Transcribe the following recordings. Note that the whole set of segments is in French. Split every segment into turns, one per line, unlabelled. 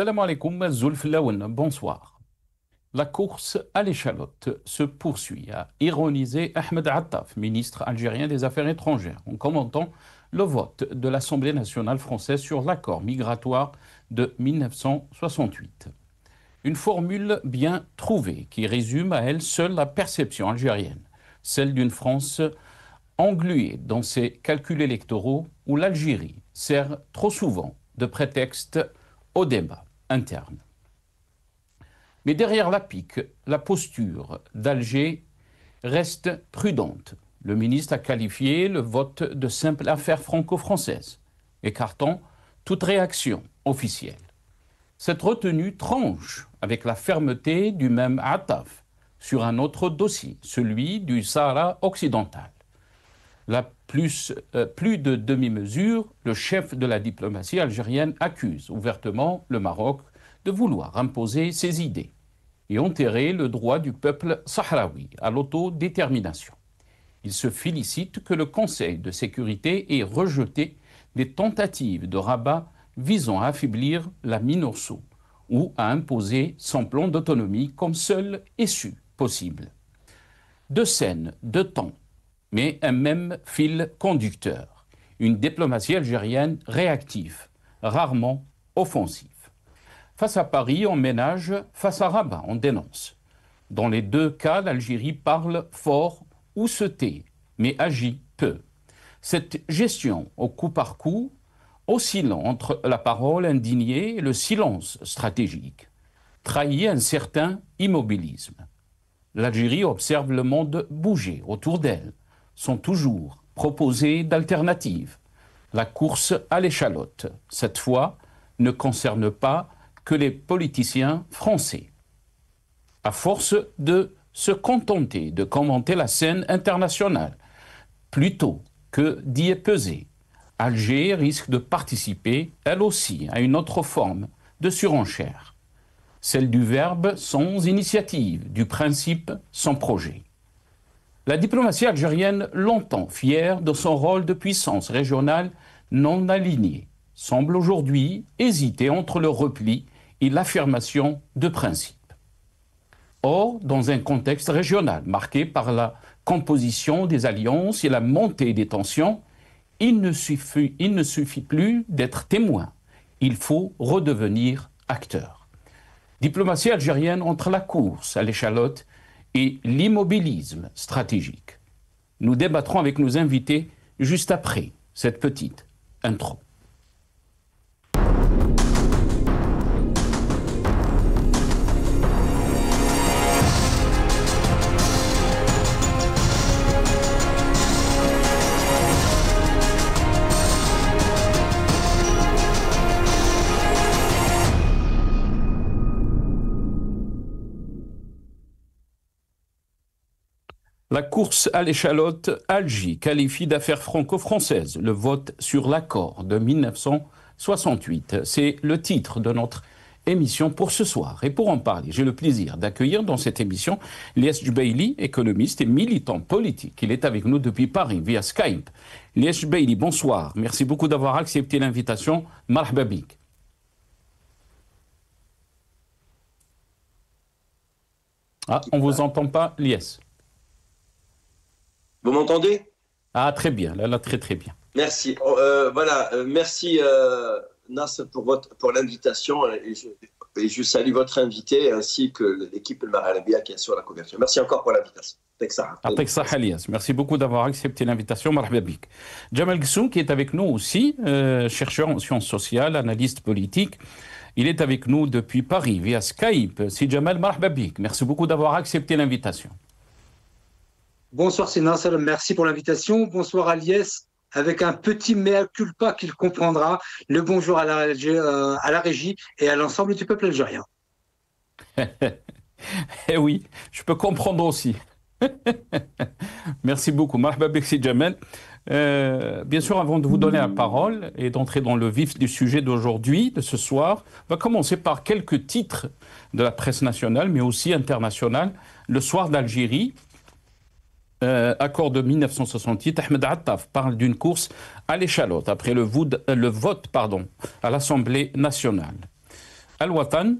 Salam alaikum, Zulf Laouen, bonsoir. La course à l'échalote se poursuit, a ironisé Ahmed Attaf, ministre algérien des Affaires étrangères, en commentant le vote de l'Assemblée nationale française sur l'accord migratoire de 1968. Une formule bien trouvée qui résume à elle seule la perception algérienne, celle d'une France engluée dans ses calculs électoraux où l'Algérie sert trop souvent de prétexte au débat interne. Mais derrière la pique, la posture d'Alger reste prudente. Le ministre a qualifié le vote de simple affaire franco-française, écartant toute réaction officielle. Cette retenue tranche avec la fermeté du même Attaf sur un autre dossier, celui du Sahara occidental. Plus de demi-mesure, le chef de la diplomatie algérienne accuse ouvertement le Maroc de vouloir imposer ses idées et enterrer le droit du peuple sahraoui à l'autodétermination. Il se félicite que le Conseil de sécurité ait rejeté des tentatives de Rabat visant à affaiblir la MINURSO ou à imposer son plan d'autonomie comme seule issue possible. Deux scènes, deux temps, mais un même fil conducteur, une diplomatie algérienne réactive, rarement offensive. Face à Paris, on ménage, face à Rabat, on dénonce. Dans les deux cas, l'Algérie parle fort ou se tait, mais agit peu. Cette gestion au coup par coup, oscillant entre la parole indignée et le silence stratégique, trahit un certain immobilisme. L'Algérie observe le monde bouger autour d'elle, sont toujours proposées d'alternatives. La course à l'échalote, cette fois, ne concerne pas que les politiciens français. À force de se contenter de commenter la scène internationale, plutôt que d'y peser, Alger risque de participer, elle aussi, à une autre forme de surenchère, celle du verbe sans initiative, du principe sans projet. La diplomatie algérienne, longtemps fière de son rôle de puissance régionale non alignée, semble aujourd'hui hésiter entre le repli et l'affirmation de principes. Or, dans un contexte régional marqué par la composition des alliances et la montée des tensions, il ne suffit plus d'être témoin, il faut redevenir acteur. Diplomatie algérienne entre la course à l'échalote et l'immobilisme stratégique. Nous débattrons avec nos invités juste après cette petite intro. La course à l'échalote, Alger qualifie d'affaire franco-française le vote sur l'accord de 1968. C'est le titre de notre émission pour ce soir. Et pour en parler, j'ai le plaisir d'accueillir dans cette émission Lies Jubaili, économiste et militant politique. Il est avec nous depuis Paris via Skype. Lies Jubaili, bonsoir. Merci beaucoup d'avoir accepté l'invitation. Marhaba bik. Ah, on ne vous entend pas, Lies.
Vous m'entendez?
Ah, très bien, là, très très bien.
Merci. Merci Nas pour l'invitation et je salue votre invité ainsi que l'équipe de Marhabia qui assure la couverture. Merci encore pour l'invitation.
Merci beaucoup d'avoir accepté l'invitation. Marhaba bik. Jamal Ghssoun qui est avec nous aussi, chercheur en sciences sociales, analyste politique. Il est avec nous depuis Paris via Skype. Si Jamal, marhaba bik. Merci beaucoup d'avoir accepté l'invitation.
Bonsoir Sinas, merci pour l'invitation. Bonsoir Aliès, avec un petit mea culpa qu'il comprendra. Le bonjour à la régie et à l'ensemble du peuple algérien.
Eh oui, je peux comprendre aussi. Merci beaucoup. Marhaba bik si Jamal. Bien sûr, avant de vous donner la parole et d'entrer dans le vif du sujet d'aujourd'hui, de ce soir, on va commencer par quelques titres de la presse nationale, mais aussi internationale. Le soir d'Algérie, accord de 1968, Ahmed Attaf parle d'une course à l'échalote après le vote à l'Assemblée nationale. Al-Watan,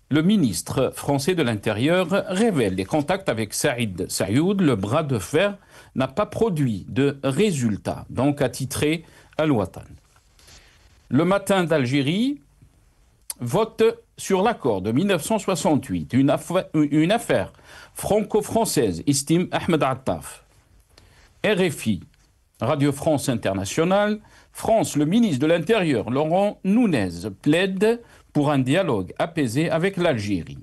le ministre français de l'Intérieur révèle les contacts avec Saïd Saïoud. Le bras de fer n'a pas produit de résultats, donc a titré Al-Watan. Le Matin d'Algérie vote sur l'accord de 1968, une affaire franco-française, estime Ahmed Attaf. RFI, Radio France Internationale, France, le ministre de l'Intérieur, Laurent Nunez, plaide pour un dialogue apaisé avec l'Algérie.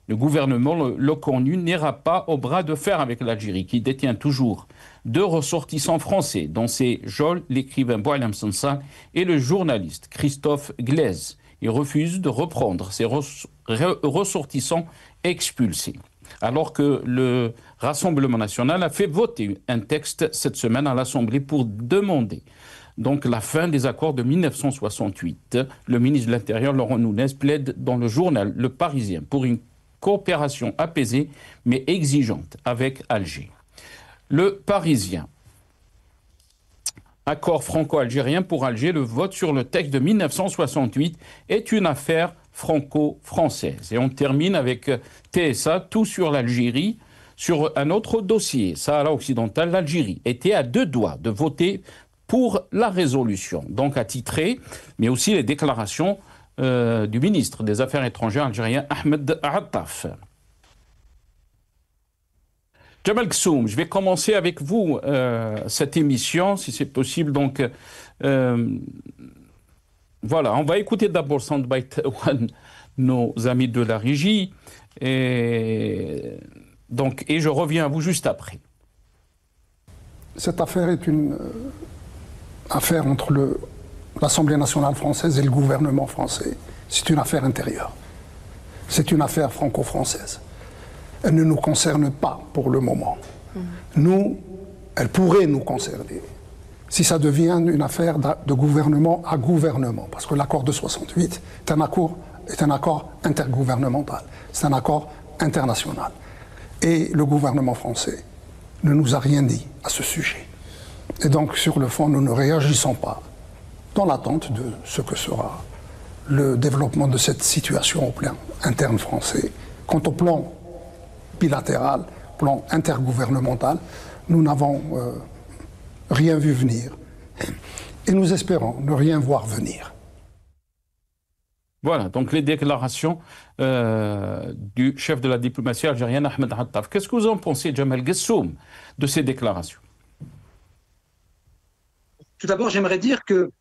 Le gouvernement loconu n'ira pas au bras de fer avec l'Algérie, qui détient toujours 2 ressortissants français, dont c'est Joel, l'écrivain Boualem Sansal, et le journaliste Christophe Glaise. Il refuse de reprendre ces ressortissants expulsés. Alors que le Rassemblement national a fait voter un texte cette semaine à l'Assemblée pour demander donc la fin des accords de 1968. Le ministre de l'Intérieur, Laurent Nunez, plaide dans le journal Le Parisien pour une coopération apaisée mais exigeante avec Alger. Le Parisien. Accord franco-algérien pour Alger, le vote sur le texte de 1968 est une affaire franco-française. Et on termine avec TSA, tout sur l'Algérie. Sur un autre dossier, Sahara occidental, l'Algérie était à 2 doigts de voter pour la résolution, donc à titrer, mais aussi les déclarations du ministre des Affaires étrangères algérien Ahmed Attaf. Jamal Kssoum, je vais commencer avec vous cette émission, si c'est possible. Donc, voilà, on va écouter d'abord Soundbite One, nos amis de la régie, et je reviens à vous juste après.
Cette affaire est une affaire entre l'Assemblée nationale française et le gouvernement français. C'est une affaire intérieure. C'est une affaire franco-française. Elle ne nous concerne pas pour le moment. Nous, elle pourrait nous concerner si ça devient une affaire de gouvernement à gouvernement. Parce que l'accord de 68 est un accord intergouvernemental. C'est un accord international. Et le gouvernement français ne nous a rien dit à ce sujet. Et donc, sur le fond, nous ne réagissons pas dans l'attente de ce que sera le développement de cette situation au plan interne français. Quant au plan bilatéral, plan intergouvernemental, nous n'avons rien vu venir. Et nous espérons ne rien voir venir.
Voilà, donc les déclarations du chef de la diplomatie algérienne, Ahmed Attaf. Qu'est-ce que vous en pensez, Jamal Kssoum, de ces déclarations?
Tout d'abord, j'aimerais dire que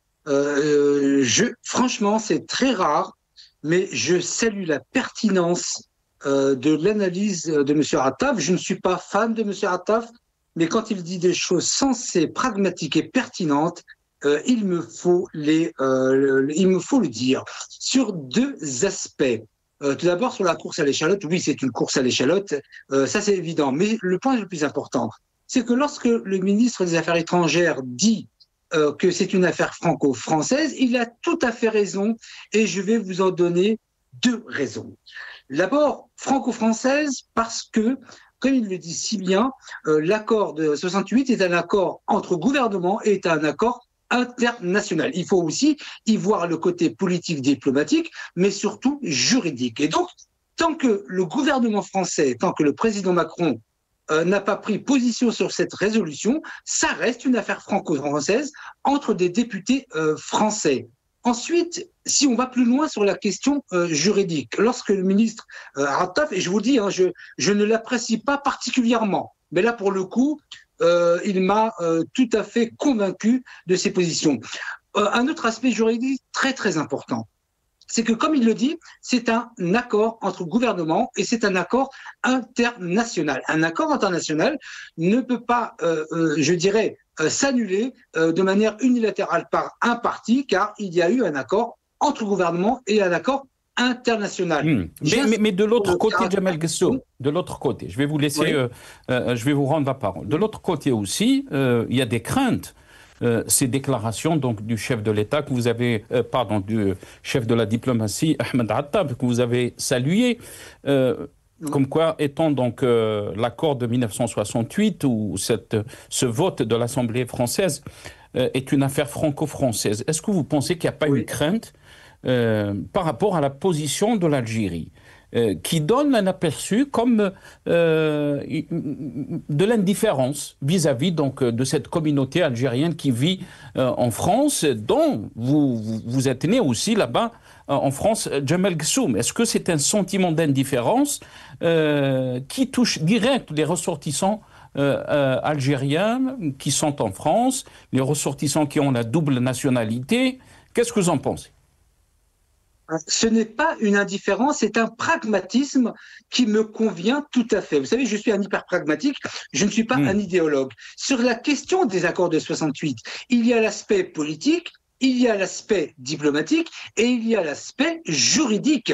franchement, c'est très rare, mais je salue la pertinence de l'analyse de M. Attaf. Je ne suis pas fan de M. Attaf, mais quand il dit des choses sensées, pragmatiques et pertinentes, il me faut le dire. Sur 2 aspects. Tout d'abord, sur la course à l'échalote, oui, c'est une course à l'échalote, ça c'est évident. Mais le point le plus important, c'est que lorsque le ministre des Affaires étrangères dit que c'est une affaire franco-française, il a tout à fait raison, et je vais vous en donner 2 raisons. D'abord, franco-française, parce que, comme il le dit si bien, l'accord de 68 est un accord entre gouvernements et est un accord international. Il faut aussi y voir le côté politique, diplomatique, mais surtout juridique. Et donc, tant que le gouvernement français, tant que le président Macron n'a pas pris position sur cette résolution, ça reste une affaire franco-française entre des députés français. Ensuite, si on va plus loin sur la question juridique, lorsque le ministre Attaf, et je vous dis, je ne l'apprécie pas particulièrement, mais là pour le coup, il m'a tout à fait convaincu de ses positions. Un autre aspect juridique très très important, c'est que comme il le dit, c'est un accord entre gouvernements et c'est un accord international. Un accord international ne peut pas, je dirais, s'annuler de manière unilatérale par un parti, car il y a eu un accord entre gouvernements et un accord international.
Mais de l'autre côté, Jamal Kssoum, de l'autre côté, je vais vous laisser, oui. Je vais vous rendre la parole. De l'autre côté aussi, il y a des craintes. Ces déclarations donc du chef de l'État que vous avez, du chef de la diplomatie Ahmed Attaf que vous avez salué, comme quoi étant donc l'accord de 1968 ou ce vote de l'Assemblée française est une affaire franco-française. Est-ce que vous pensez qu'il n'y a pas une crainte par rapport à la position de l'Algérie, qui donne un aperçu comme de l'indifférence vis-à-vis donc de cette communauté algérienne qui vit en France, dont vous êtes né aussi là-bas en France, Jamel Ghessoum. Est-ce que c'est un sentiment d'indifférence qui touche direct les ressortissants algériens qui sont en France, les ressortissants qui ont la double nationalité? Qu'est-ce que vous en pensez?
Ce n'est pas une indifférence, c'est un pragmatisme qui me convient tout à fait. Vous savez, je suis un hyper pragmatique, je ne suis pas un idéologue. Sur la question des accords de 68, il y a l'aspect politique, il y a l'aspect diplomatique et il y a l'aspect juridique.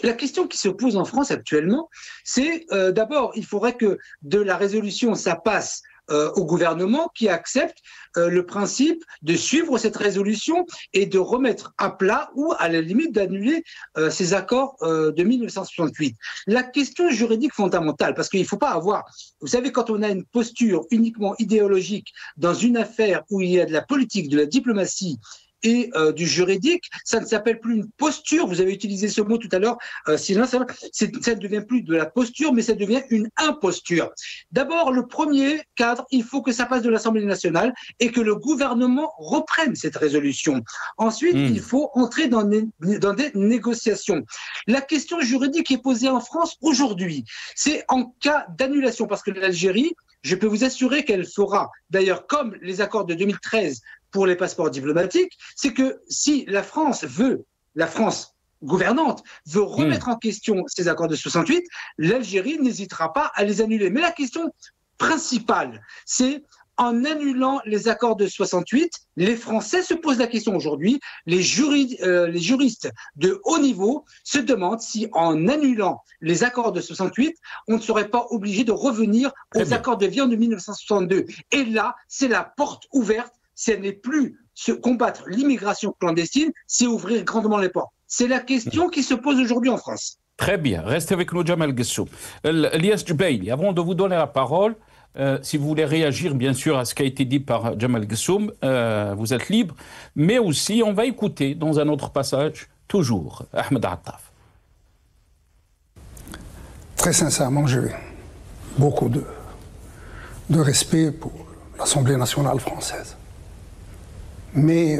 La question qui se pose en France actuellement, c'est d'abord, il faudrait que de la résolution, ça passe au gouvernement qui accepte le principe de suivre cette résolution et de remettre à plat ou à la limite d'annuler ces accords de 1968. La question juridique fondamentale, parce qu'il ne faut pas avoir, vous savez, quand on a une posture uniquement idéologique dans une affaire où il y a de la politique, de la diplomatie et du juridique, ça ne s'appelle plus une posture, vous avez utilisé ce mot tout à l'heure, sinon ça ne devient plus de la posture, mais ça devient une imposture. D'abord, le premier cadre, il faut que ça passe de l'Assemblée nationale et que le gouvernement reprenne cette résolution. Ensuite, il faut entrer dans des négociations. La question juridique qui est posée en France aujourd'hui, c'est en cas d'annulation, parce que l'Algérie, je peux vous assurer qu'elle fera, d'ailleurs comme les accords de 2013, pour les passeports diplomatiques, c'est que si la France gouvernante veut remettre en question ces accords de 68, l'Algérie n'hésitera pas à les annuler. Mais la question principale, c'est en annulant les accords de 68, les Français se posent la question aujourd'hui, les juristes de haut niveau se demandent si en annulant les accords de 68, on ne serait pas obligé de revenir aux accords de Vienne de 1962. Et là, c'est la porte ouverte. Ce n'est plus se combattre l'immigration clandestine, c'est ouvrir grandement les portes. C'est la question qui se pose aujourd'hui en France.
Très bien. Restez avec nous, Jamel Ghessoum. Lyes Jubaili, avant de vous donner la parole, si vous voulez réagir, bien sûr, à ce qui a été dit par Jamel Ghessoum, vous êtes libre. Mais aussi, on va écouter, dans un autre passage, toujours, Ahmed Attaf.
Très sincèrement, j'ai beaucoup de respect pour l'Assemblée nationale française. Mais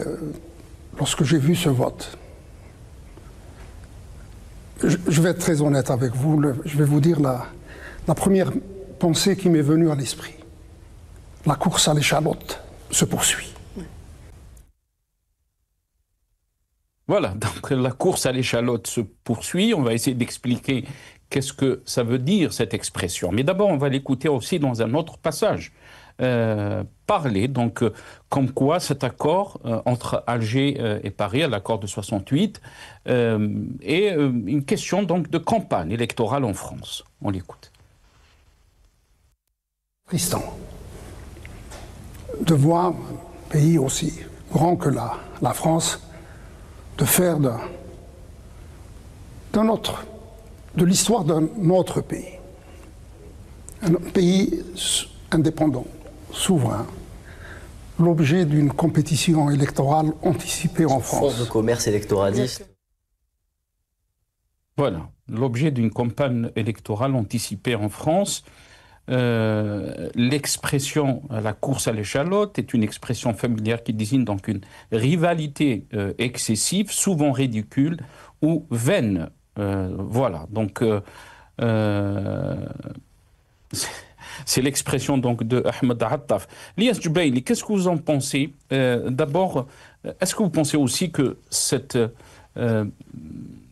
lorsque j'ai vu ce vote, je vais être très honnête avec vous, je vais vous dire la première pensée qui m'est venue à l'esprit. La course à l'échalote se poursuit.
Voilà, donc la course à l'échalote se poursuit. On va essayer d'expliquer qu'est-ce que ça veut dire, cette expression. Mais d'abord, on va l'écouter aussi dans un autre passage. Parler, donc, comme quoi cet accord entre Alger et Paris, l'accord de 68, est une question donc de campagne électorale en France. On l'écoute.
Tristan de voir un pays aussi grand que la France, de faire de l'histoire d'un autre pays, un pays indépendant, souverain, l'objet d'une compétition électorale anticipée en France.
Force de commerce électoraliste.
Voilà, l'objet d'une campagne électorale anticipée en France. L'expression la course à l'échalote est une expression familière qui désigne donc une rivalité excessive, souvent ridicule ou vaine. Voilà, donc c'est l'expression donc de Ahmed Attaf. Lyes Jubaili, qu'est-ce que vous en pensez? D'abord, est-ce que vous pensez aussi que cette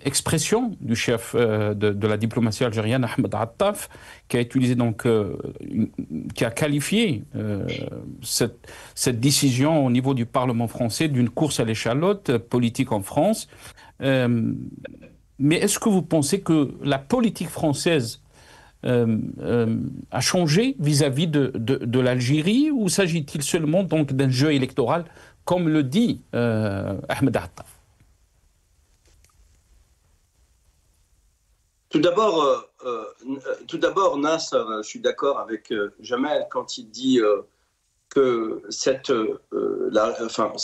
expression du chef de la diplomatie algérienne, Ahmed Attaf, qui a utilisé donc, qui a qualifié cette décision au niveau du Parlement français d'une course à l'échalote politique en France, mais est-ce que vous pensez que la politique française a changé vis-à-vis de l'Algérie, ou s'agit-il seulement donc d'un jeu électoral, comme le dit Ahmed Attaf?
Tout d'abord, Nasser, je suis d'accord avec Jamel quand il dit que ce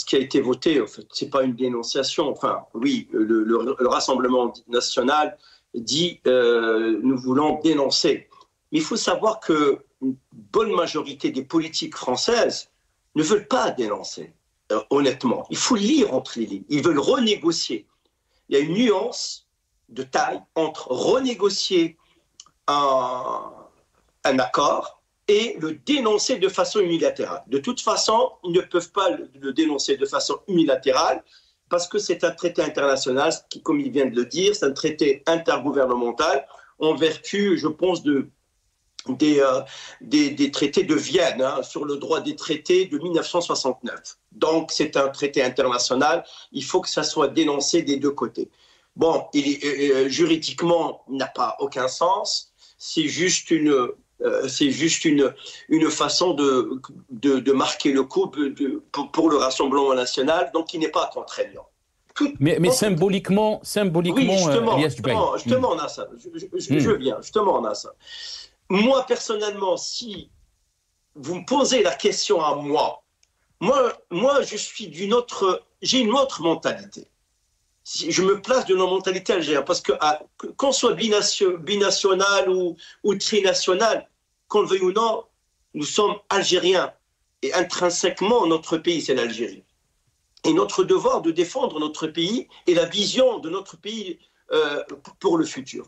qui a été voté, en fait, c'est pas une dénonciation. Enfin, oui, le Rassemblement national dit nous voulons dénoncer. Mais il faut savoir que une bonne majorité des politiques françaises ne veulent pas dénoncer, honnêtement. Il faut lire entre les lignes. Ils veulent renégocier. Il y a une nuance de taille entre renégocier un accord et le dénoncer de façon unilatérale. De toute façon, ils ne peuvent pas le dénoncer de façon unilatérale parce que c'est un traité international qui, comme il vient de le dire, c'est un traité intergouvernemental en vertu, je pense, des traités de Vienne, hein, sur le droit des traités de 1969. Donc, c'est un traité international. Il faut que ça soit dénoncé des deux côtés. Bon, juridiquement, il n'a pas aucun sens. C'est juste une façon de marquer le coup pour le Rassemblement national, donc il n'est pas contraignant.
Mais symboliquement,
oui, justement, Nasser, je viens, justement, Nasser. Moi, personnellement, si vous me posez la question à moi, je suis j'ai une autre mentalité. Je me place de nos mentalités algériennes, parce que qu'on soit binational ou trinational, qu'on le veuille ou non, nous sommes algériens. Et intrinsèquement, notre pays, c'est l'Algérie. Et notre devoir de défendre notre pays et la vision de notre pays pour le futur.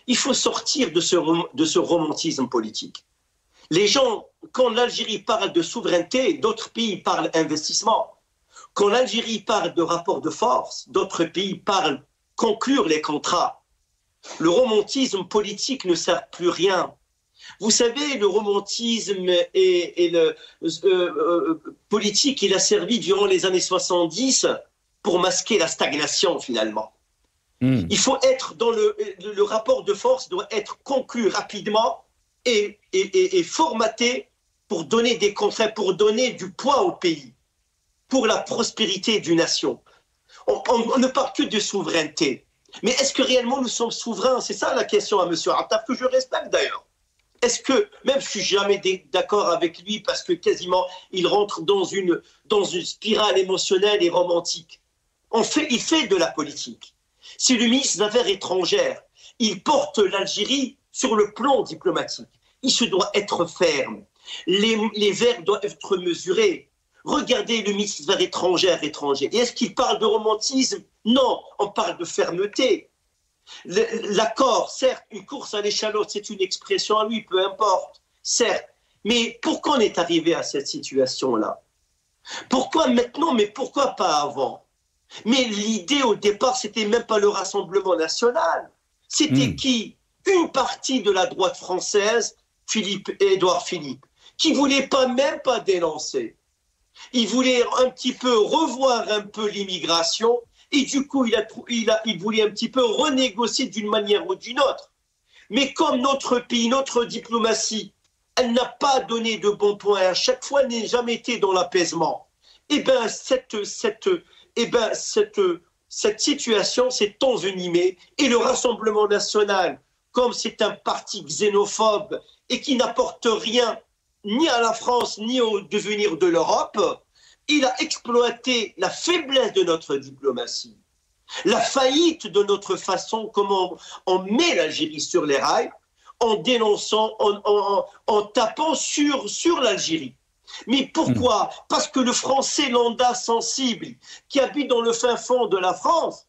Il faut sortir de ce romantisme politique. Les gens, quand l'Algérie parle de souveraineté, d'autres pays parlent investissement. Quand l'Algérie parle de rapport de force, d'autres pays parlent conclure les contrats. Le romantisme politique ne sert plus rien. Vous savez, le romantisme et le politique, il a servi durant les années 70 pour masquer la stagnation, finalement. Il faut être dans le rapport de force doit être conclu rapidement et formaté pour donner des contrats, pour donner du poids au pays, pour la prospérité d'une nation. On ne parle que de souveraineté. Mais est-ce que réellement nous sommes souverains? C'est ça la question à M. Attaf, que je respecte d'ailleurs. Est-ce que, même je ne suis jamais d'accord avec lui parce que quasiment il rentre dans une spirale émotionnelle et romantique. Il fait de la politique. C'est le ministre des Affaires étrangères. Il porte l'Algérie sur le plan diplomatique. Il se doit être ferme. Les verbes doivent être mesurés. Regardez le ministre des Affaires étrangères. Et est-ce qu'il parle de romantisme? Non, on parle de fermeté. L'accord, certes, une course à l'échalote, c'est une expression à lui, peu importe, certes. Mais pourquoi on est arrivé à cette situation-là? Pourquoi maintenant, mais pourquoi pas avant? Mais l'idée au départ, c'était même pas le Rassemblement national. C'était qui? Une partie de la droite française, Édouard Philippe, qui voulait même pas dénoncer. Il voulait un petit peu revoir un peu l'immigration et du coup, il voulait un petit peu renégocier d'une manière ou d'une autre. Mais comme notre pays, notre diplomatie, elle n'a pas donné de bons points, à chaque fois n'a jamais été dans l'apaisement, eh bien, cette situation s'est envenimée et le Rassemblement national, comme c'est un parti xénophobe et qui n'apporte rien ni à la France ni au devenir de l'Europe, il a exploité la faiblesse de notre diplomatie, la faillite de notre façon, comment on met l'Algérie sur les rails, en dénonçant, en tapant sur l'Algérie. Mais pourquoi? Parce que le Français lambda sensible qui habite dans le fin fond de la France,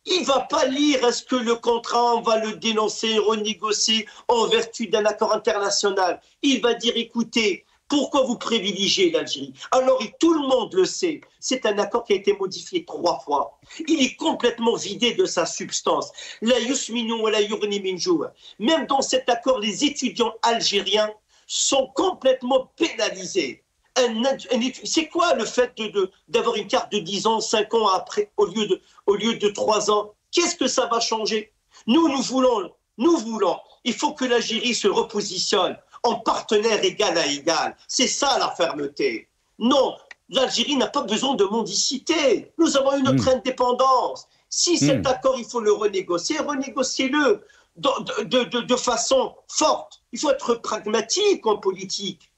il ne va pas lire est-ce que le contrat, on va le dénoncer, renégocier en vertu d'un accord international. Il va dire écoutez, pourquoi vous privilégiez l'Algérie? Alors tout le monde le sait, c'est un accord qui a été modifié 3 fois. Il est complètement vidé de sa substance. La yusminu wa la yughni min jou'. Même dans cet accord, les étudiants algériens sont complètement pénalisés. C'est quoi le fait d'avoir une carte de 10 ans, 5 ans après, au lieu de 3 ans? Qu'est-ce que ça va changer? Nous voulons, il faut que l'Algérie se repositionne en partenaire égal à égal. C'est ça la fermeté. Non, l'Algérie n'a pas besoin de mendicité. Nous avons notre indépendance. Si cet accord, il faut le renégocier, renégociez-le de façon forte. Il faut être pragmatique en politique.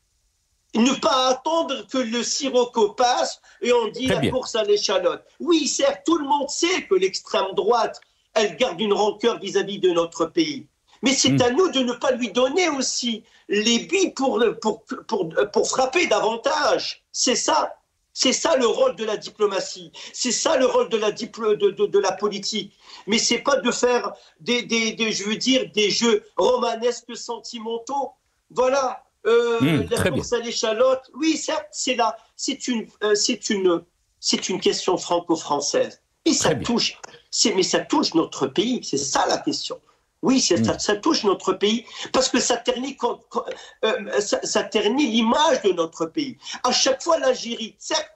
Ne pas attendre que le sirocco passe et on dit la course à l'échalote. Oui, certes, tout le monde sait que l'extrême droite, elle garde une rancœur vis-à-vis de notre pays. Mais c'est à nous de ne pas lui donner aussi les billes pour frapper davantage. C'est ça. C'est ça le rôle de la diplomatie. C'est ça le rôle de la politique. Mais c'est pas de faire des jeux romanesques sentimentaux. Voilà. La course à l'échalote. Oui, certes, c'est une question franco-française. Et ça touche notre pays. C'est ça la question. Oui, ça touche notre pays parce que ça ternit l'image de notre pays. À chaque fois, l'Algérie, certes,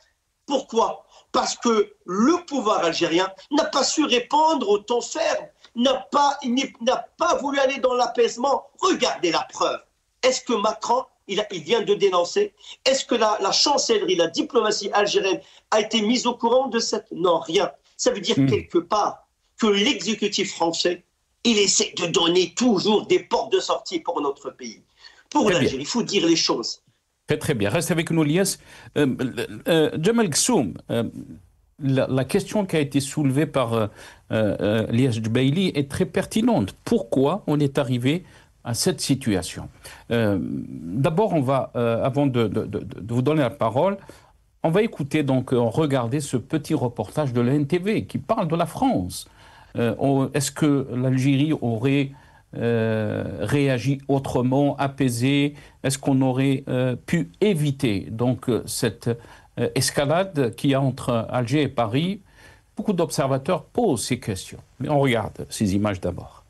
pourquoi ? Parce que le pouvoir algérien n'a pas su répondre au ton ferme, n'a pas voulu aller dans l'apaisement. Regardez la preuve. Est-ce que Macron, il vient de dénoncer ? Est-ce que la chancellerie, la diplomatie algérienne a été mise au courant de cette... Non, rien. Ça veut dire quelque part que l'exécutif français, il essaie de donner toujours des portes de sortie pour notre pays. Pour l'Algérie, il faut dire les choses.
Très bien. Reste avec nous, Lies. Djemal Ghssoum, la question qui a été soulevée par Lies Djebaili est très pertinente. Pourquoi on est arrivé à cette situation ? D'abord, on va, avant de vous donner la parole, on va écouter, donc regarder ce petit reportage de la NTV qui parle de la France. Est-ce que l'Algérie aurait réagi autrement, apaisé ? Est-ce qu'on aurait pu éviter donc cette escalade qu'il y a entre Alger et Paris ? Beaucoup d'observateurs posent ces questions. Mais on regarde ces images d'abord.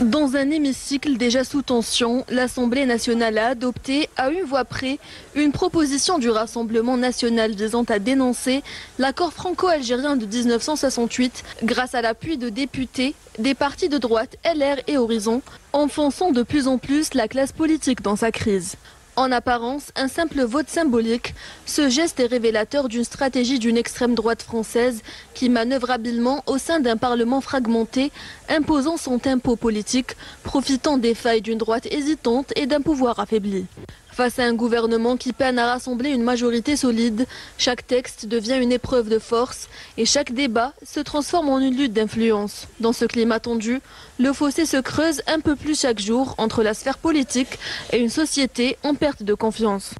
Dans un hémicycle déjà sous tension, l'Assemblée nationale a adopté, à une voix près, une proposition du Rassemblement national visant à dénoncer l'accord franco-algérien de 1968 grâce à l'appui de députés des partis de droite LR et Horizon, enfonçant de plus en plus la classe politique dans sa crise. En apparence, un simple vote symbolique, ce geste est révélateur d'une stratégie d'une extrême droite française qui manœuvre habilement au sein d'un parlement fragmenté, imposant son tempo politique, profitant des failles d'une droite hésitante et d'un pouvoir affaibli. Face à un gouvernement qui peine à rassembler une majorité solide, chaque texte devient une épreuve de force et chaque débat se transforme en une lutte d'influence. Dans ce climat tendu, le fossé se creuse un peu plus chaque jour entre la sphère politique et une société en perte de confiance.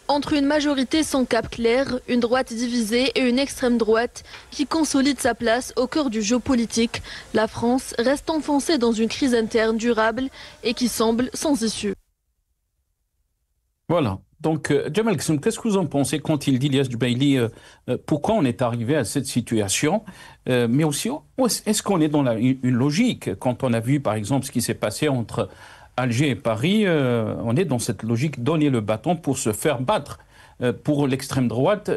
Entre une majorité sans cap clair, une droite divisée et une extrême droite qui consolide sa place au cœur du jeu politique, la France reste enfoncée dans une crise interne durable et qui semble sans issue.
Voilà. Donc, Djemal Ghssoum, qu'est-ce que vous en pensez quand il dit, Lies Djebaili, pourquoi on est arrivé à cette situation, mais aussi, est-ce qu'on est dans une logique? Quand on a vu, par exemple, ce qui s'est passé entre Alger et Paris, on est dans cette logique, donner le bâton pour se faire battre. Pour l'extrême droite,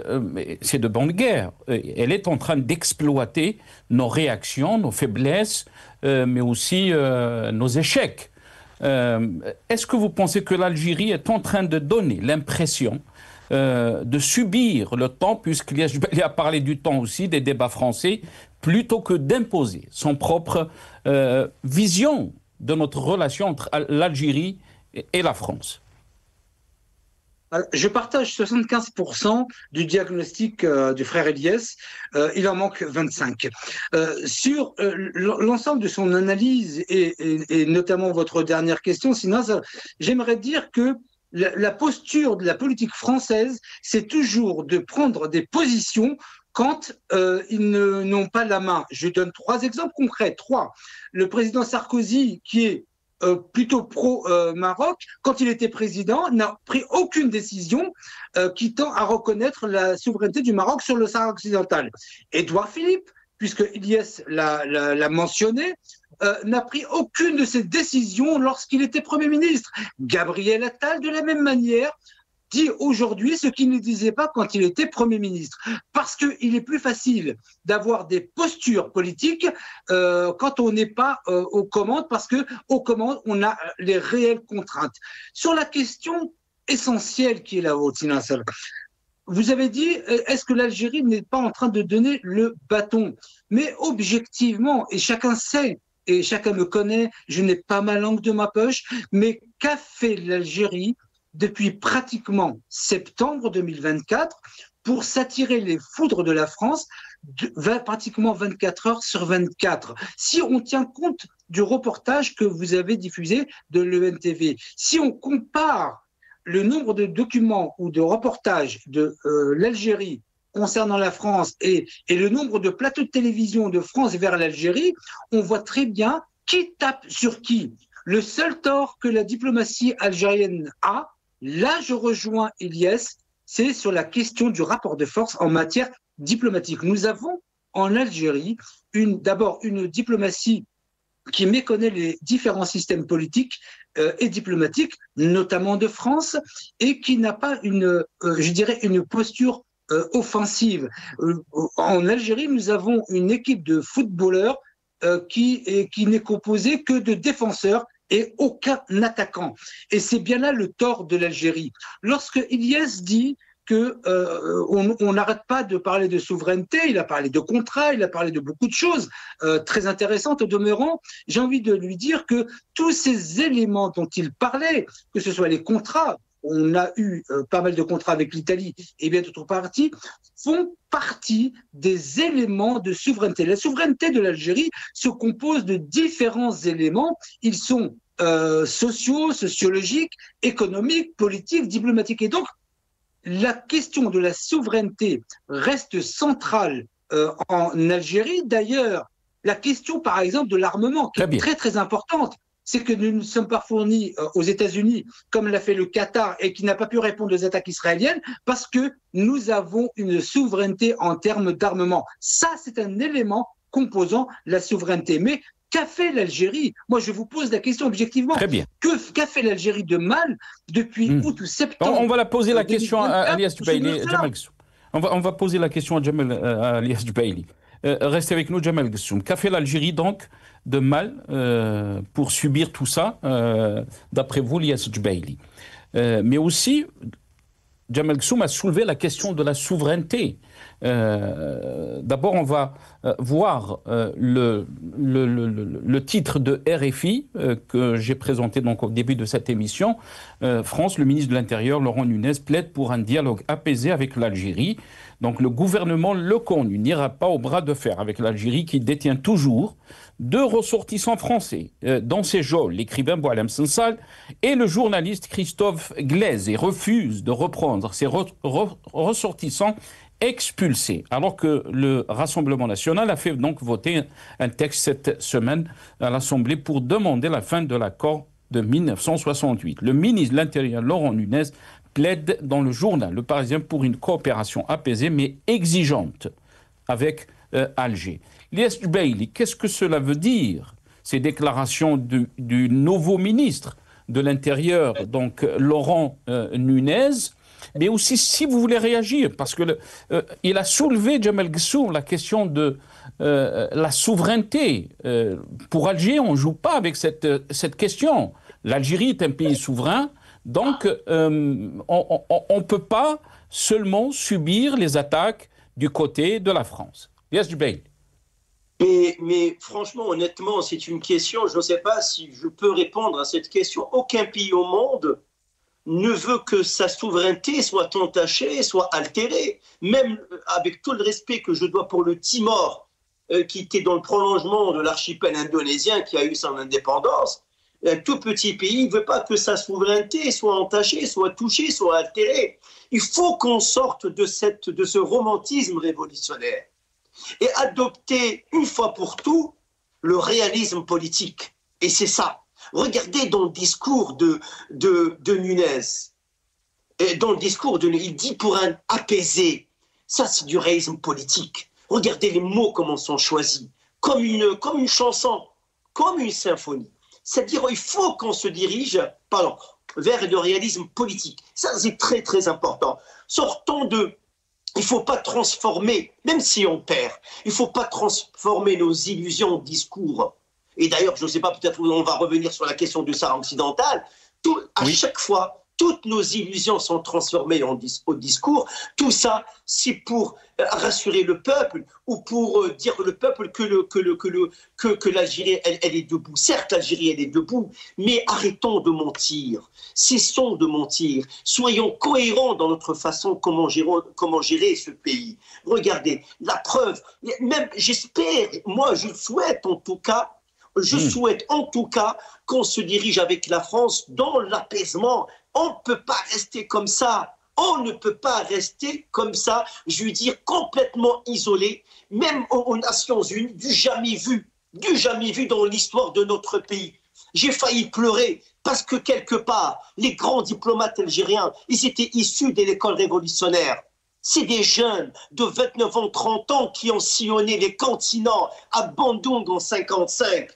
c'est de bonne guerre. Elle est en train d'exploiter nos réactions, nos faiblesses, mais aussi nos échecs. Est-ce que vous pensez que l'Algérie est en train de donner l'impression de subir le temps, puisqu'il a parlé du temps aussi, des débats français, plutôt que d'imposer son propre vision de notre relation entre l'Algérie et la France?
Je partage 75% du diagnostic du frère Eliès, il en manque 25. Sur l'ensemble de son analyse et notamment votre dernière question, Sinas, j'aimerais dire que la posture de la politique française, c'est toujours de prendre des positions quand ils n'ont pas la main. Je donne 3 exemples concrets. 3. Le président Sarkozy, qui est plutôt pro-Maroc, quand il était président, n'a pris aucune décision qui tend à reconnaître la souveraineté du Maroc sur le Sahara occidental. Édouard Philippe, puisque Eliès l'a mentionné, n'a pris aucune de ces décisions lorsqu'il était Premier ministre. Gabriel Attal, de la même manière, dit aujourd'hui ce qu'il ne disait pas quand il était Premier ministre. Parce qu'il est plus facile d'avoir des postures politiques quand on n'est pas aux commandes, parce qu'aux commandes, on a les réelles contraintes. Sur la question essentielle qui est la vôtre, Sinas, vous avez dit, est-ce que l'Algérie n'est pas en train de donner le bâton? Mais objectivement, et chacun sait, et chacun me connaît, je n'ai pas ma langue de ma poche, mais qu'a fait l'Algérie depuis pratiquement septembre 2024 pour s'attirer les foudres de la France pratiquement 24 heures sur 24. Si on tient compte du reportage que vous avez diffusé de l'ENTV, si on compare le nombre de documents ou de reportages de l'Algérie concernant la France et le nombre de plateaux de télévision de France vers l'Algérie, on voit très bien qui tape sur qui. Le seul tort que la diplomatie algérienne a, là je rejoins Ilyes, c'est sur la question du rapport de force en matière diplomatique. Nous avons en Algérie d'abord une diplomatie qui méconnaît les différents systèmes politiques et diplomatiques, notamment de France, et qui n'a pas une posture offensive. En Algérie, nous avons une équipe de footballeurs qui n'est composée que de défenseurs et aucun attaquant. Et c'est bien là le tort de l'Algérie. Lorsque Ilyes dit qu'on n'arrête pas de parler de souveraineté, il a parlé de contrats, il a parlé de beaucoup de choses très intéressantes au demeurant, j'ai envie de lui dire que tous ces éléments dont il parlait, que ce soit les contrats, on a eu pas mal de contrats avec l'Italie et bien d'autres parties, font partie des éléments de souveraineté. La souveraineté de l'Algérie se compose de différents éléments. Ils sont sociaux, sociologiques, économiques, politiques, diplomatiques. Et donc, la question de la souveraineté reste centrale en Algérie. D'ailleurs, la question, par exemple, de l'armement, qui est très, très importante, c'est que nous ne sommes pas fournis aux États-Unis, comme l'a fait le Qatar, et qui n'a pas pu répondre aux attaques israéliennes, parce que nous avons une souveraineté en termes d'armement. Ça, c'est un élément composant la souveraineté. Mais qu'a fait l'Algérie? Moi, je vous pose la question objectivement.
Très bien.
Qu'a fait l'Algérie de mal depuis août ou septembre?
On va la poser la question à Ilyes Jubaili. On va poser la question à Ilyes Jubaili. Restez avec nous, Djemal Ghessoum. Qu'a fait l'Algérie, donc, de mal pour subir tout ça, d'après vous, Ilyes Jubaili? Mais aussi, Djemal Ghessoum a soulevé la question de la souveraineté. D'abord, on va voir le titre de RFI que j'ai présenté donc au début de cette émission. France, le ministre de l'Intérieur, Laurent Nunez, plaide pour un dialogue apaisé avec l'Algérie. Donc le gouvernement Lecornu n'ira pas au bras de fer avec l'Algérie qui détient toujours 2 ressortissants français, dont ses geôles, l'écrivain Boualem Sansal et le journaliste Christophe Glaise, et refuse de reprendre ces ressortissants expulsés, alors que le Rassemblement national a fait donc voter un texte cette semaine à l'Assemblée pour demander la fin de l'accord de 1968. Le ministre de l'Intérieur, Laurent Nunez, plaide dans le journal Le Parisien pour une coopération apaisée mais exigeante avec Alger. Ilyes Jubaili, qu'est-ce que cela veut dire, ces déclarations du nouveau ministre de l'Intérieur, donc Laurent Nunez? Mais aussi, si vous voulez réagir, parce que il a soulevé, Djemal Ghessoum, la question de la souveraineté. Pour Alger, on ne joue pas avec cette question. L'Algérie est un pays souverain, donc on ne peut pas seulement subir les attaques du côté de la France. Ilyes Jubaili.
Mais franchement, honnêtement, c'est une question, je ne sais pas si je peux répondre à cette question. Aucun pays au monde ne veut que sa souveraineté soit entachée, soit altérée. Même avec tout le respect que je dois pour le Timor, qui était dans le prolongement de l'archipel indonésien qui a eu son indépendance, un tout petit pays ne veut pas que sa souveraineté soit entachée, soit touchée, soit altérée. Il faut qu'on sorte de ce romantisme révolutionnaire et adopter une fois pour tout le réalisme politique. Et c'est ça. Regardez dans le discours de Nunez. Dans le discours il dit pour un apaisé. Ça, c'est du réalisme politique. Regardez les mots, comment sont choisis. Comme une chanson, comme une symphonie. C'est-à-dire qu'il faut qu'on se dirige vers le réalisme politique. Ça, c'est très, très important. Sortons il ne faut pas transformer, même si on perd, il ne faut pas transformer nos illusions en discours. Et d'ailleurs, je ne sais pas, peut-être on va revenir sur la question du Sahara occidental. Chaque fois toutes nos illusions sont transformées au discours. Tout ça, c'est pour rassurer le peuple ou pour dire au peuple que l'Algérie, elle est debout. Certes, l'Algérie, elle est debout, mais arrêtons de mentir. Cessons de mentir. Soyons cohérents dans notre façon comment gérer ce pays. Regardez, la preuve, même j'espère, moi je souhaite en tout cas, qu'on se dirige avec la France dans l'apaisement. On ne peut pas rester comme ça. On ne peut pas rester comme ça, je veux dire, complètement isolé, même aux Nations Unies, du jamais vu dans l'histoire de notre pays. J'ai failli pleurer parce que quelque part, les grands diplomates algériens, ils étaient issus de l'école révolutionnaire. C'est des jeunes de 29 ans, 30 ans qui ont sillonné les continents à Bandung en 55.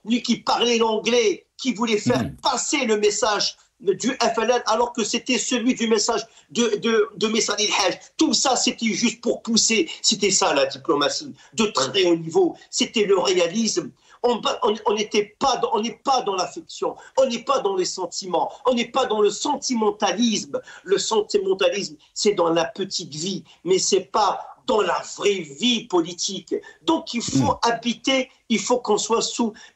Lui qui parlait l'anglais, qui voulait faire passer le message du FLN alors que c'était celui du message de Messali El-Hajj. Tout ça, c'était juste pour pousser. C'était ça la diplomatie de très haut niveau. C'était le réalisme. On n'est pas dans l'affection, on n'est pas dans les sentiments, on n'est pas dans le sentimentalisme. Le sentimentalisme, c'est dans la petite vie, mais c'est pas dans la vraie vie politique. Donc il faut il faut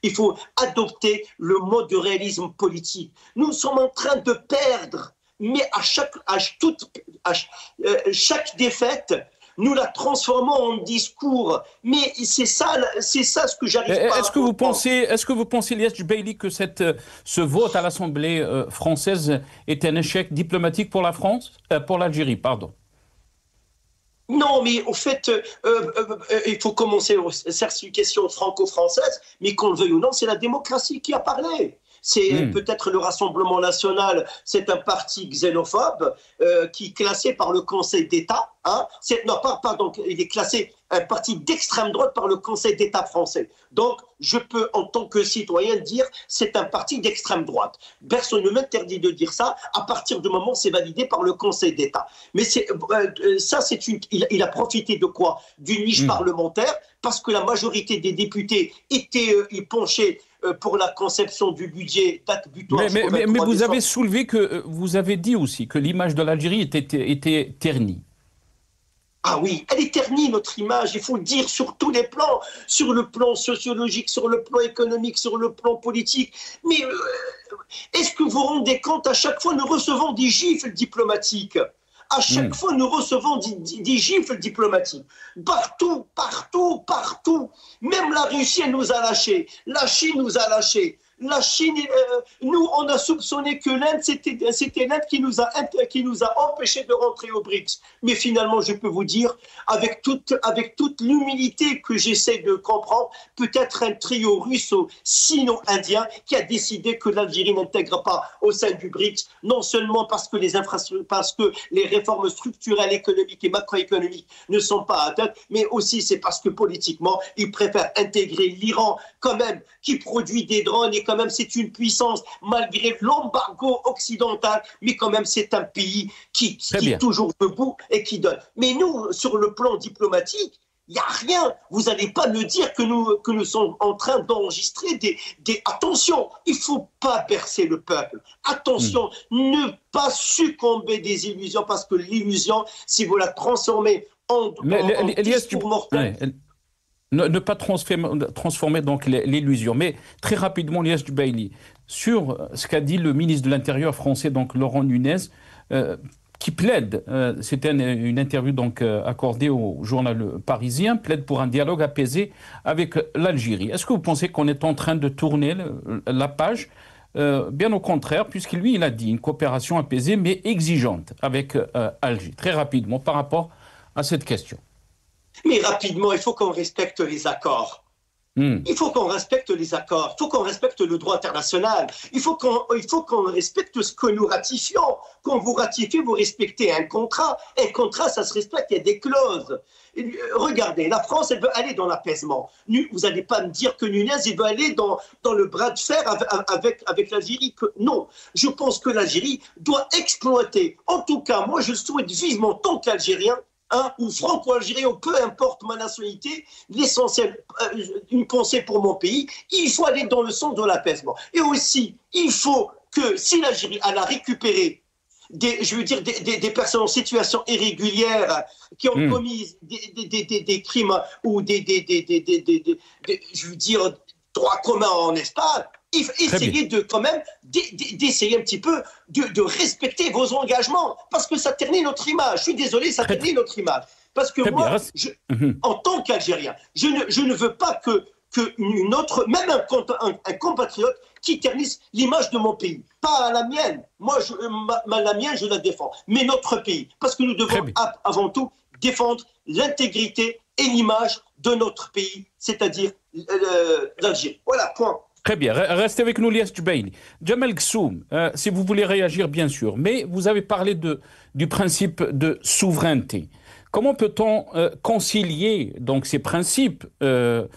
il faut adopter le mode de réalisme politique. Nous sommes en train de perdre, mais à chaque défaite, nous la transformons en discours. Mais c'est ça ce que j'arrive pas à comprendre.
Est-ce que vous pensez, Ilyes Jubaili, que ce vote à l'Assemblée française est un échec diplomatique pour la France, pour l'Algérie, pardon?
Non, mais au fait, il faut commencer, certes c'est une question franco-française, mais qu'on le veuille ou non, c'est la démocratie qui a parlé. C'est peut-être le Rassemblement national, c'est un parti xénophobe qui est classé par le Conseil d'État. Il est classé un parti d'extrême droite par le Conseil d'État français. Donc, je peux, en tant que citoyen, dire c'est un parti d'extrême droite. Personne ne m'interdit de dire ça à partir du moment où c'est validé par le Conseil d'État. Mais il a profité de quoi? D'une niche parlementaire, parce que la majorité des députés étaient penchés pour la conception du budget date butoir.
Mais vous avez soulevé vous avez dit aussi que l'image de l'Algérie était ternie.
Ah oui, elle est ternie, notre image, il faut le dire sur tous les plans, sur le plan sociologique, sur le plan économique, sur le plan politique. Mais est-ce que vous vous rendez compte, à chaque fois nous recevons des gifles diplomatiques? À chaque fois, nous recevons des gifles diplomatiques. Partout. Même la Russie nous a lâchés. La Chine nous a lâchés. La Chine, nous, on a soupçonné que l'Inde, c'était l'Inde qui nous a empêchés de rentrer au BRICS. Mais finalement, je peux vous dire, avec toute l'humilité que j'essaie de comprendre, peut-être un trio russo-sino-indien qui a décidé que l'Algérie n'intègre pas au sein du BRICS, non seulement parce que les réformes structurelles, économiques et macroéconomiques ne sont pas atteintes, mais aussi c'est parce que politiquement, ils préfèrent intégrer l'Iran quand même, qui produit des drones et quand même c'est une puissance malgré l'embargo occidental, mais quand même c'est un pays qui est toujours debout et qui donne. Mais nous, sur le plan diplomatique, il n'y a rien. Vous n'allez pas me dire que nous sommes en train d'enregistrer Attention, il ne faut pas bercer le peuple. Attention, ne pas succomber des illusions, parce que l'illusion, si vous la transformez en discours mortel...
Ne pas transformer donc l'illusion. Mais très rapidement, Ilyes Jubaili, sur ce qu'a dit le ministre de l'Intérieur français, donc Laurent Nunez, qui plaide, c'était une interview donc accordée au journal parisien, plaide pour un dialogue apaisé avec l'Algérie. Est-ce que vous pensez qu'on est en train de tourner la page? Bien au contraire, puisque lui, il a dit une coopération apaisée mais exigeante avec Alger. Très rapidement, par rapport à cette question.
Mais rapidement, il faut qu'on respecte les accords. Il faut qu'on respecte les accords. Il faut qu'on respecte le droit international. Il faut qu'on respecte ce que nous ratifions. Quand vous ratifiez, vous respectez un contrat. Un contrat, ça se respecte, il y a des clauses. Regardez, la France, elle veut aller dans l'apaisement. Vous n'allez pas me dire que Nunez, il veut aller dans le bras de fer avec l'Algérie. Non, je pense que l'Algérie doit exploiter. En tout cas, moi, je souhaite vivement, tant qu'Algérien, ou franco-algérien, peu importe ma nationalité, l'essentiel, une pensée pour mon pays, il faut aller dans le sens de l'apaisement. Et aussi, il faut que si l'Algérie a récupéré des personnes en situation irrégulière qui ont commis des crimes ou droits communs en Espagne, essayez d'essayer un petit peu de respecter vos engagements, parce que ça ternit notre image. Je suis désolé, ça ternit notre image. Parce que moi, en tant qu'Algérien, je ne veux pas que même un compatriote qui ternisse l'image de mon pays. Pas la mienne. Moi, la mienne, je la défends. Mais notre pays. Parce que nous devons avant tout défendre l'intégrité et l'image de notre pays, c'est-à-dire l'Algérie. Voilà, point.
Très bien. Restez avec nous, Ilyes Jubaili. Djamel Ghssoum, si vous voulez réagir, bien sûr. Mais vous avez parlé du principe de souveraineté. Comment peut-on concilier donc ces principes des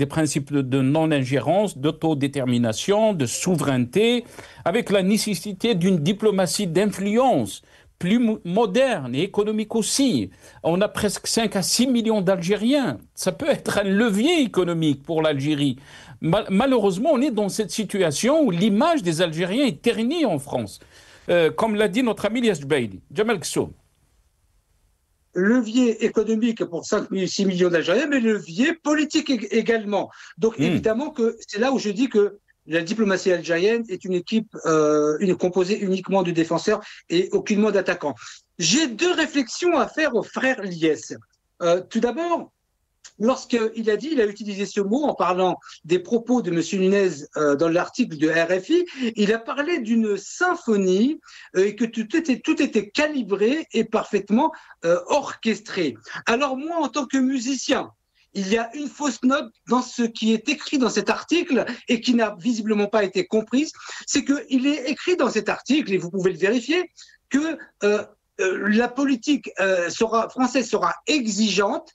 principes de non-ingérence, d'autodétermination, de souveraineté, avec la nécessité d'une diplomatie d'influence plus moderne et économique aussi. On a presque 5 à 6 millions d'Algériens. Ça peut être un levier économique pour l'Algérie. Malheureusement, on est dans cette situation où l'image des Algériens est ternie en France. Comme l'a dit notre ami Ilyes Jubaili. Djamel Ghssoum.
Levier économique pour 6 millions d'Algériens, mais levier politique également. Donc évidemment que c'est là où je dis que la diplomatie algérienne est une équipe composée uniquement de défenseurs et aucunement d'attaquants. J'ai 2 réflexions à faire au frère Ilyes. Tout d'abord, lorsqu'il a utilisé ce mot en parlant des propos de M. Nunez dans l'article de RFI, il a parlé d'une symphonie et que tout était calibré et parfaitement orchestré. Alors moi, en tant que musicien, il y a une fausse note dans ce qui est écrit dans cet article et qui n'a visiblement pas été comprise, c'est qu'il est écrit dans cet article, et vous pouvez le vérifier, que la politique française sera exigeante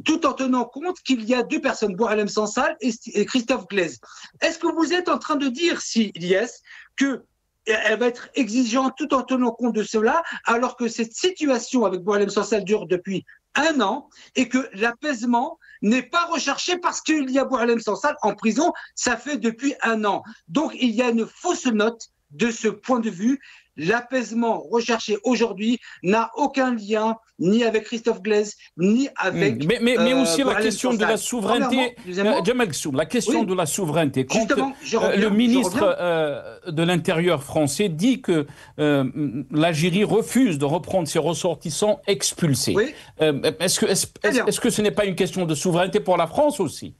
tout en tenant compte qu'il y a 2 personnes, Boualem Sansal et Christophe Glaise. Est-ce que vous êtes en train de dire, Ilyes, qu'elle va être exigeante tout en tenant compte de cela, alors que cette situation avec Boualem Sansal dure depuis 1 an et que l'apaisement n'est pas recherché parce qu'il y a Boualem Sansal en prison, ça fait depuis 1 an. Donc il y a une fausse note de ce point de vue. L'apaisement recherché aujourd'hui n'a aucun lien ni avec Christophe Glaise, ni avec...
Mais aussi la question de la souveraineté, Djamel Ghssoum, la question de la souveraineté. Quand le ministre de l'Intérieur français dit que l'Algérie refuse de reprendre ses ressortissants expulsés, est-ce que ce n'est pas une question de souveraineté pour la France aussi?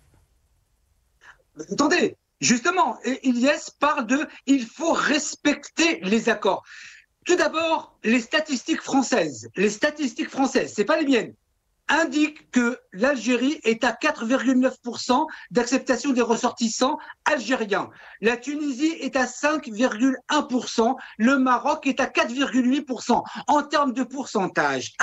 Attendez, justement, Ilyes parle il faut respecter les accords. Tout d'abord, les statistiques françaises, c'est pas les miennes, indiquent que l'Algérie est à 4,9% d'acceptation des ressortissants algériens. La Tunisie est à 5,1%, le Maroc est à 4,8%. En termes de pourcentage,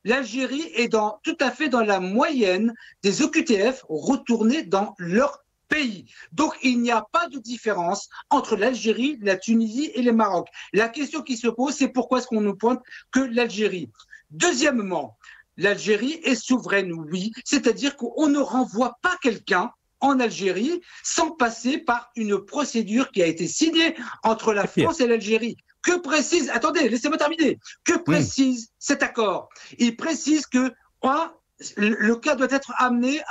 l'Algérie est tout à fait dans la moyenne des OQTF retournés dans leur pays. Donc, il n'y a pas de différence entre l'Algérie, la Tunisie et le Maroc. La question qui se pose, c'est pourquoi est-ce qu'on ne pointe que l'Algérie? Deuxièmement, l'Algérie est souveraine, oui, c'est-à-dire qu'on ne renvoie pas quelqu'un en Algérie sans passer par une procédure qui a été signée entre la France et l'Algérie. Que précise, attendez, laissez-moi terminer, que précise cet accord? Il précise que le cas doit être amené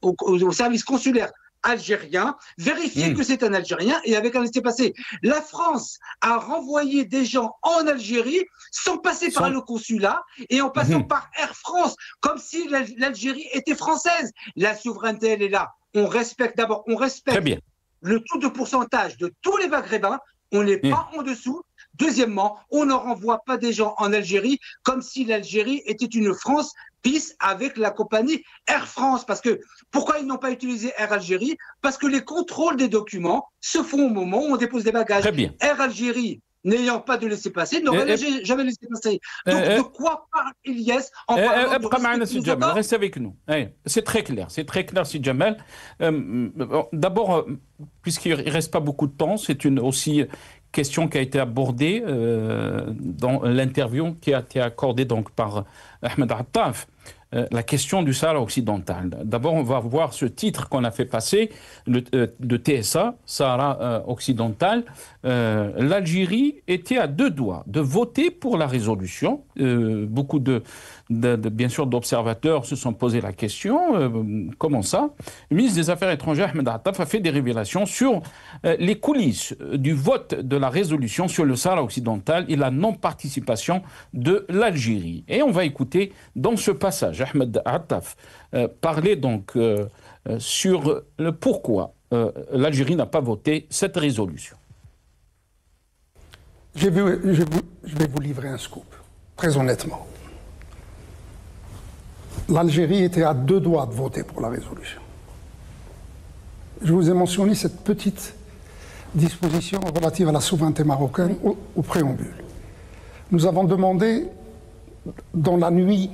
au service consulaire algérien, vérifier que c'est un Algérien et avec un laissez-passer. La France a renvoyé des gens en Algérie sans passer par le consulat et en passant par Air France, comme si l'Algérie était française. La souveraineté, elle est là. On respecte le taux de pourcentage de tous les Maghrébins, on n'est pas en dessous. Deuxièmement, on ne renvoie pas des gens en Algérie comme si l'Algérie était une France bis avec la compagnie Air France. Parce que, pourquoi ils n'ont pas utilisé Air Algérie? Parce que les contrôles des documents se font au moment où on dépose des bagages. Air Algérie, n'ayant pas de laisser-passer, n'aurait jamais laissé passer. Donc, de quoi parle Ilyes en parlant de
reste avec nous. C'est très clair, Sid Djamel. D'abord, puisqu'il ne reste pas beaucoup de temps, c'est aussi question qui a été abordée dans l'interview qui a été accordée donc par Ahmed Attaf. la question du Sahara occidental. D'abord, on va voir ce titre qu'on a fait passer, de TSA, Sahara occidental. L'Algérie était à deux doigts de voter pour la résolution. Beaucoup bien sûr d'observateurs se sont posé la question, comment ça? Le ministre des Affaires étrangères, Ahmed Attaf, a fait des révélations sur les coulisses du vote de la résolution sur le Sahara occidental et la non-participation de l'Algérie. Et on va écouter dans ce passage Ahmed Attaf parler donc sur le pourquoi l'Algérie n'a pas voté cette résolution.
Je vais vous livrer un scoop, très honnêtement. L'Algérie était à deux doigts de voter pour la résolution. Je vous ai mentionné cette petite disposition relative à la souveraineté marocaine au préambule. Nous avons demandé dans la nuit,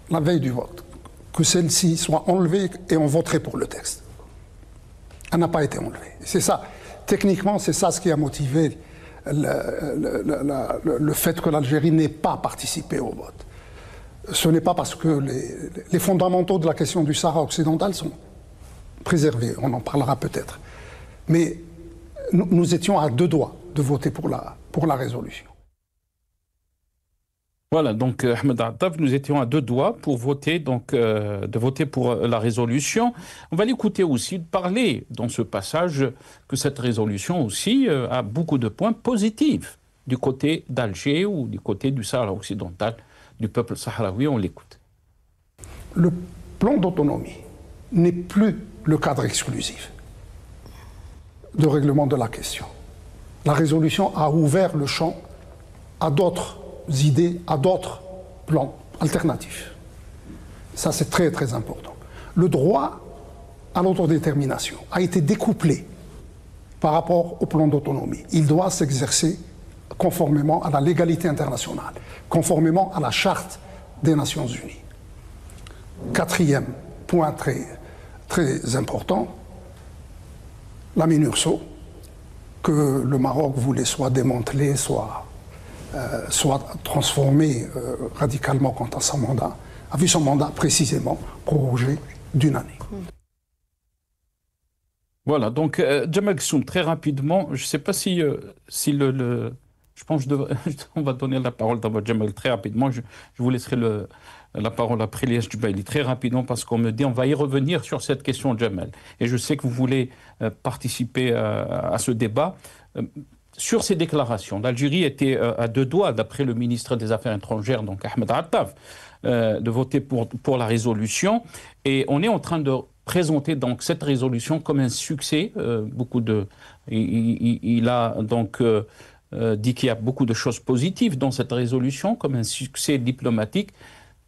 la veille du vote, que celle-ci soit enlevée et on voterait pour le texte. Elle n'a pas été enlevée. C'est ça, techniquement, c'est ça ce qui a motivé le fait que l'Algérie n'ait pas participé au vote. Ce n'est pas parce que les fondamentaux de la question du Sahara occidental sont préservés, on en parlera peut-être. Mais nous étions à deux doigts de voter pour la résolution.
Voilà, donc Ahmed Attaf, nous étions à deux doigts pour voter, de voter pour la résolution. On va l'écouter aussi parler dans ce passage que cette résolution aussi a beaucoup de points positifs du côté d'Alger ou du côté du Sahara occidental, du peuple sahraoui. On l'écoute.
Le plan d'autonomie n'est plus le cadre exclusif de règlement de la question. La résolution a ouvert le champ à d'autres idées, à d'autres plans alternatifs. Ça, c'est très, très important. Le droit à l'autodétermination a été découplé par rapport au plan d'autonomie. Il doit s'exercer conformément à la légalité internationale, conformément à la Charte des Nations Unies. Quatrième point très, très important, la MINURSO, que le Maroc voulait soit démanteler, soit transformé radicalement quant à son mandat, a vu son mandat précisément prorogé d'une année.
Voilà, donc Djemal Ghessoum, très rapidement, je ne sais pas si je pense on va donner la parole à Djemal très rapidement, je vous laisserai la parole après Elias Djubaili, très rapidement, parce qu'on me dit on va y revenir sur cette question, Djemal. Et je sais que vous voulez participer à ce débat. Sur ces déclarations, l'Algérie était à deux doigts, d'après le ministre des Affaires étrangères, donc Ahmed Attaf, de voter pour la résolution. Et on est en train de présenter donc cette résolution comme un succès. Il a donc dit qu'il y a beaucoup de choses positives dans cette résolution, comme un succès diplomatique.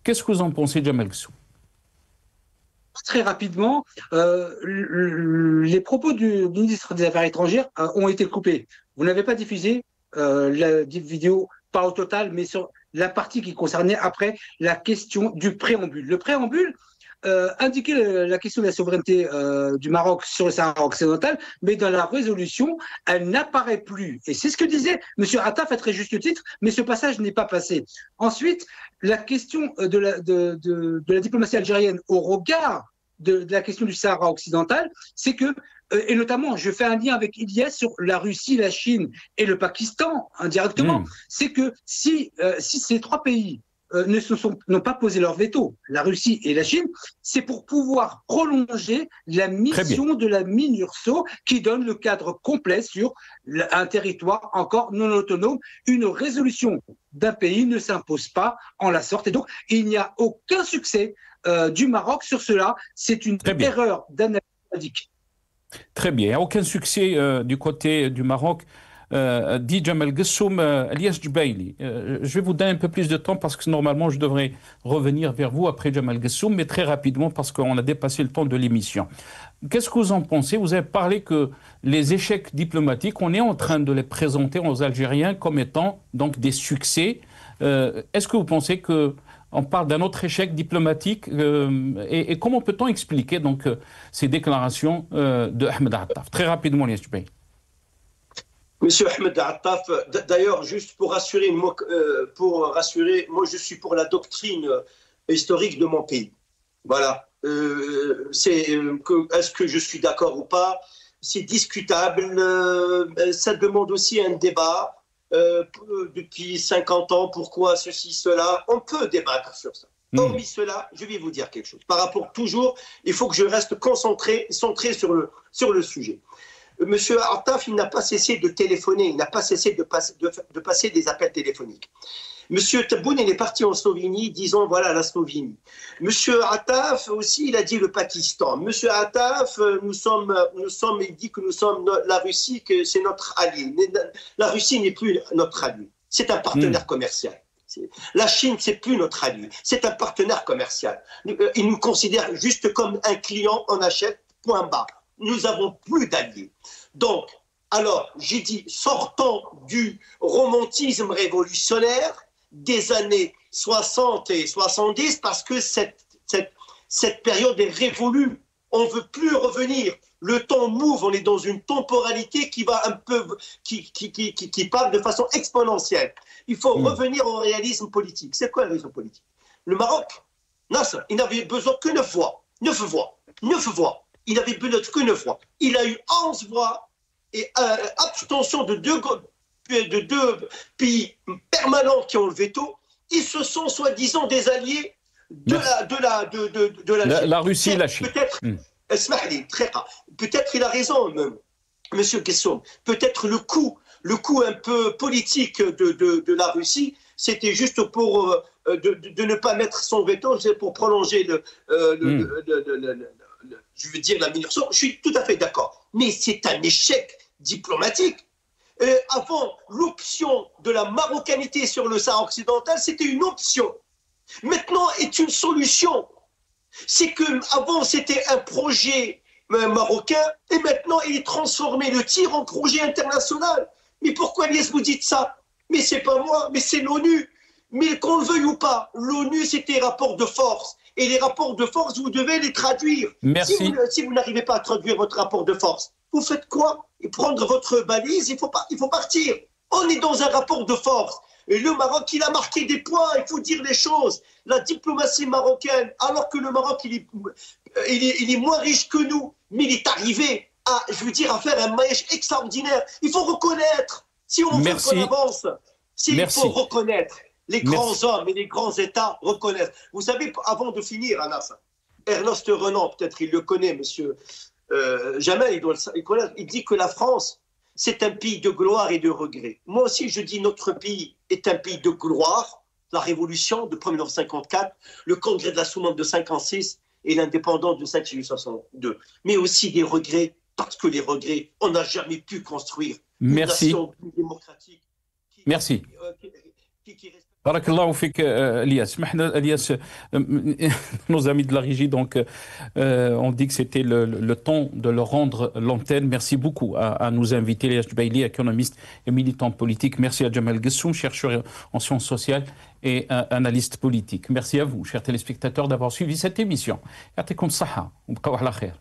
Qu'est-ce que vous en pensez, Djemal Ghessoum?
Très rapidement, les propos du ministre des Affaires étrangères ont été coupés. Vous n'avez pas diffusé la vidéo, pas au total, mais sur la partie qui concernait après la question du préambule. Le préambule indiquait la question de la souveraineté du Maroc sur le Sahara occidental, mais dans la résolution, elle n'apparaît plus. Et c'est ce que disait M. Attaf à très juste titre, mais ce passage n'est pas passé. Ensuite, la question de la diplomatie algérienne au regard de la question du Sahara occidental, c'est que, et notamment, je fais un lien avec Ilyes sur la Russie, la Chine et le Pakistan, indirectement, c'est que si ces trois pays n'ont pas posé leur veto, la Russie et la Chine, c'est pour pouvoir prolonger la mission de la MINURSO qui donne le cadre complet sur un territoire encore non autonome. Une résolution d'un pays ne s'impose pas en la sorte. Et donc, il n'y a aucun succès du Maroc sur cela. C'est une erreur d'analyse.
Très bien. Il n'y a aucun succès du côté du Maroc. Dit Djemal Ghessoum, Elias Djubaili. Je vais vous donner un peu plus de temps parce que normalement je devrais revenir vers vous après Djemal Ghessoum, mais très rapidement parce qu'on a dépassé le temps de l'émission. Qu'est-ce que vous en pensez? Vous avez parlé que les échecs diplomatiques, on est en train de les présenter aux Algériens comme étant donc des succès. Est-ce que vous pensez qu'on parle d'un autre échec diplomatique et comment peut-on expliquer donc ces déclarations de Ahmed Attaf? Très rapidement, Elias Djubaili.
Monsieur Ahmed Attaf, d'ailleurs, juste pour rassurer, moi je suis pour la doctrine historique de mon pays. Voilà. Est-ce que je suis d'accord ou pas? C'est discutable. Ça demande aussi un débat. Depuis 50 ans, pourquoi ceci, cela? On peut débattre sur ça. Hormis cela, je vais vous dire quelque chose. Par rapport toujours, il faut que je reste centré sur le sujet. Monsieur Attaf, il n'a pas cessé de téléphoner, il n'a pas cessé de passer des appels téléphoniques. Monsieur Tebboune, il est parti en Slovénie, disons voilà la Slovénie. Monsieur Attaf aussi, il a dit le Pakistan. Monsieur Attaf, il dit que nous sommes la Russie, que c'est notre allié. La Russie n'est plus notre allié. C'est un partenaire commercial. La Chine, c'est plus notre allié. C'est un partenaire commercial. Il nous considère juste comme un client, on achète, point barre. Nous n'avons plus d'alliés. Donc, alors, j'ai dit, sortons du romantisme révolutionnaire des années 60 et 70 parce que cette période est révolue. On ne veut plus revenir. Le temps move, on est dans une temporalité qui va un peu, qui part de façon exponentielle. Il faut revenir au réalisme politique. C'est quoi le réalisme politique? Le Maroc, Nasser, il n'avait besoin que 9 voix. 9 voix. 9 voix. Il n'avait besoin que 9 voix. Il a eu 11 voix et abstention de deux pays permanents qui ont le veto. Ils se sont soi-disant des alliés de
la Russie et la Chine.
Peut-être, peut-être il a raison, Monsieur Guesson. Peut-être le coup un peu politique de la Russie, c'était juste pour de ne pas mettre son veto, c'est pour prolonger je veux dire la minurson. Je suis tout à fait d'accord. Mais c'est un échec diplomatique. Avant, l'option de la marocanité sur le Sahara occidental, c'était une option. Maintenant, est une solution. C'est que avant c'était un projet marocain et maintenant il est transformé le tir en projet international. Mais pourquoi Agnès vous dites ça? Mais c'est pas moi, mais c'est l'ONU. Mais qu'on le veuille ou pas, l'ONU c'était rapport de force. Et les rapports de force, vous devez les traduire.
Merci.
Si vous n'arrivez pas à traduire votre rapport de force, vous faites quoi? Et prendre votre balise, il faut partir. On est dans un rapport de force. Et le Maroc, il a marqué des points, il faut dire les choses. La diplomatie marocaine, alors que le Maroc, il est moins riche que nous, mais il est arrivé à faire un maillage extraordinaire. Il faut reconnaître. Si on veut qu'on avance, il faut reconnaître. Les grands hommes et les grands États reconnaissent. Vous savez, avant de finir, Anas, Ernest Renan, peut-être il le connaît, monsieur Jamel, il doit le connaître, il dit que la France, c'est un pays de gloire et de regret. Moi aussi, je dis notre pays est un pays de gloire. La révolution de 1954, le congrès de la Soumane de 1956 et l'indépendance de 1862. Mais aussi des regrets, parce que les regrets, on n'a jamais pu construire une nation démocratique.
Merci. Barakallahu fik, Elias. Elias, nos amis de la régie, donc, on dit que c'était le temps de leur rendre l'antenne. Merci beaucoup à nos invités, Elias Jubaili, économiste et militant politique. Merci à Jamel Gessoum, chercheur en sciences sociales et analyste politique. Merci à vous, chers téléspectateurs, d'avoir suivi cette émission. Yatikum saha, ou bqaw ala khair.